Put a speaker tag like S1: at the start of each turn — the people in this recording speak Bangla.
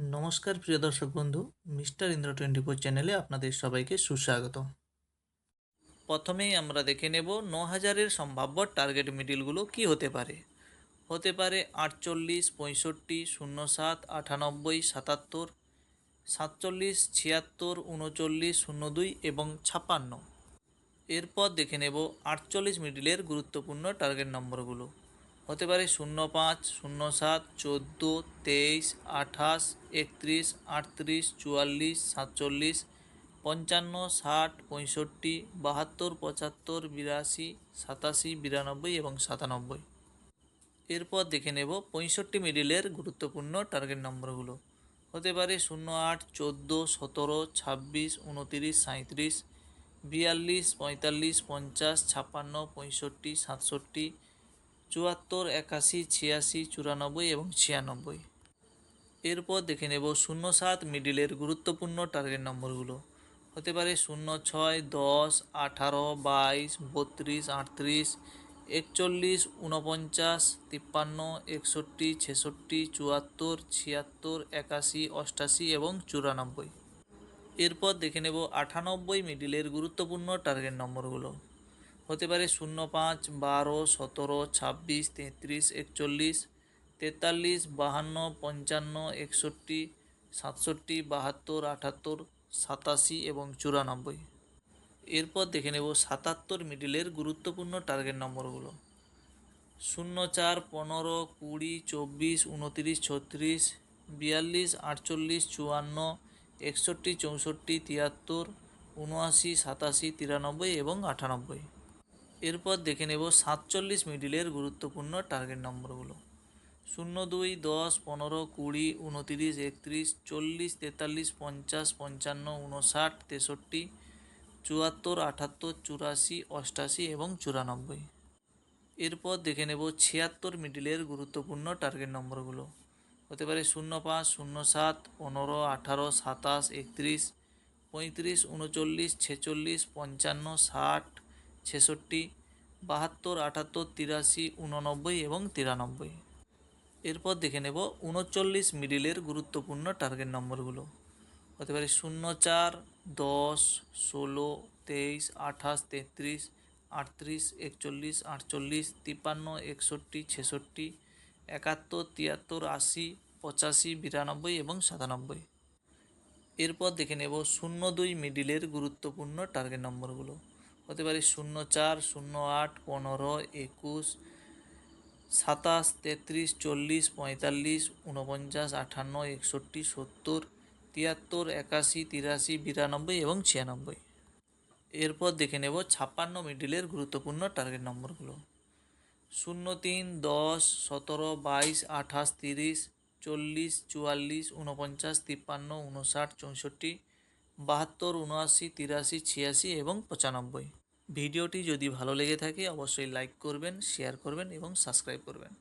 S1: নমস্কার প্রিয় দর্শক বন্ধু, মিস্টার ইন্দ্র 24 চ্যানেলে আপনাদের সবাইকে সুস্বাগত। প্রথমেই আমরা দেখে নেব 9000-এর সম্ভাব্য টার্গেট মিডিলগুলো কি হতে পারে। হতে পারে 48, 65, 07, 98, 77, 47, 76, 39, 02 এবং 56। এরপর দেখে নেব 48 মিডিলের গুরুত্বপূর্ণ টার্গেট নম্বরগুলো। হতে পারে 05, 07, 14, 23, 28, 31, 38, 44, 47, 55, 60, 65, 72, 75, 82, 87, 92 এবং 97। এরপর দেখে নেব 65 মিডিলের গুরুত্বপূর্ণ টার্গেট নম্বরগুলো। হতে পারে 08, 14, 17, 26, 29, 37, 42, 45, 50, 56, 65, 67, 74, 81, 86, 94 এবং 96। এরপর দেখে নেব 07 মিডিলের গুরুত্বপূর্ণ টার্গেট নম্বরগুলো। হতে পারে 06, 10, 18, 22, 32, 38, 41, 49, 53, 61, 66, 74, 76, 81, 88 এবং 94। এরপর দেখে নেব 98 মিডিলের গুরুত্বপূর্ণ টার্গেট নম্বরগুলো। হতে পারে 05, 12, 17, 26, 33, 41, 43, 52, 55, 61, 67, 72, 78, 87 এবং 94। এরপর দেখে নেব 77 মিডিলের গুরুত্বপূর্ণ টার্গেট নম্বরগুলো। 04, 15, 20, 24, 29, 36, 42, 48, 54, 61, 64, 73, 79, 87, 93 এবং 98। এরপর দেখে নেব 47 মিডিলের গুরুত্বপূর্ণ টার্গেট নম্বরগুলো। 02, 10, 15, 20, 29, 31, 40, 43, 50, 55, 59, 63, 74, 78, 84, 88 এবং 94। এরপর দেখে নেব 76 মিডিলের গুরুত্বপূর্ণ টার্গেট নম্বরগুলো। হতে পারে 05, 07, 15, 18, 27, 31, 35, 39, 46, 55, 60, 66, 72, 78, 83, 89 এবং 93। এরপর দেখে নেব 39 মিডিলের গুরুত্বপূর্ণ টার্গেট নম্বরগুলো। হতে পারে 04, 10, 16, 23, 28, 33, 38, 41, 48, 53, 61, 66, 71, 73, 80, 85, 92 এবং 97। এরপর দেখে নেব 02 মিডিলের গুরুত্বপূর্ণ টার্গেট নম্বরগুলো। হতে পারে 04, 08, 15, 21, 27, 33, 40, 45, 49, 58, 61, 70, 73, 81, 83, 92 এবং 96। এরপর দেখে নেব 56 মিডিলের গুরুত্বপূর্ণ টার্গেট নম্বরগুলো। 03, 10, 17, 22, 28, 30, 40, 44, 49, 53, 59, 64, 72, 79, 83, 86 এবং 95। ভিডিওটি যদি ভালো লেগে থাকে অবশ্যই লাইক করবেন, শেয়ার করবেন এবং সাবস্ক্রাইব করবেন।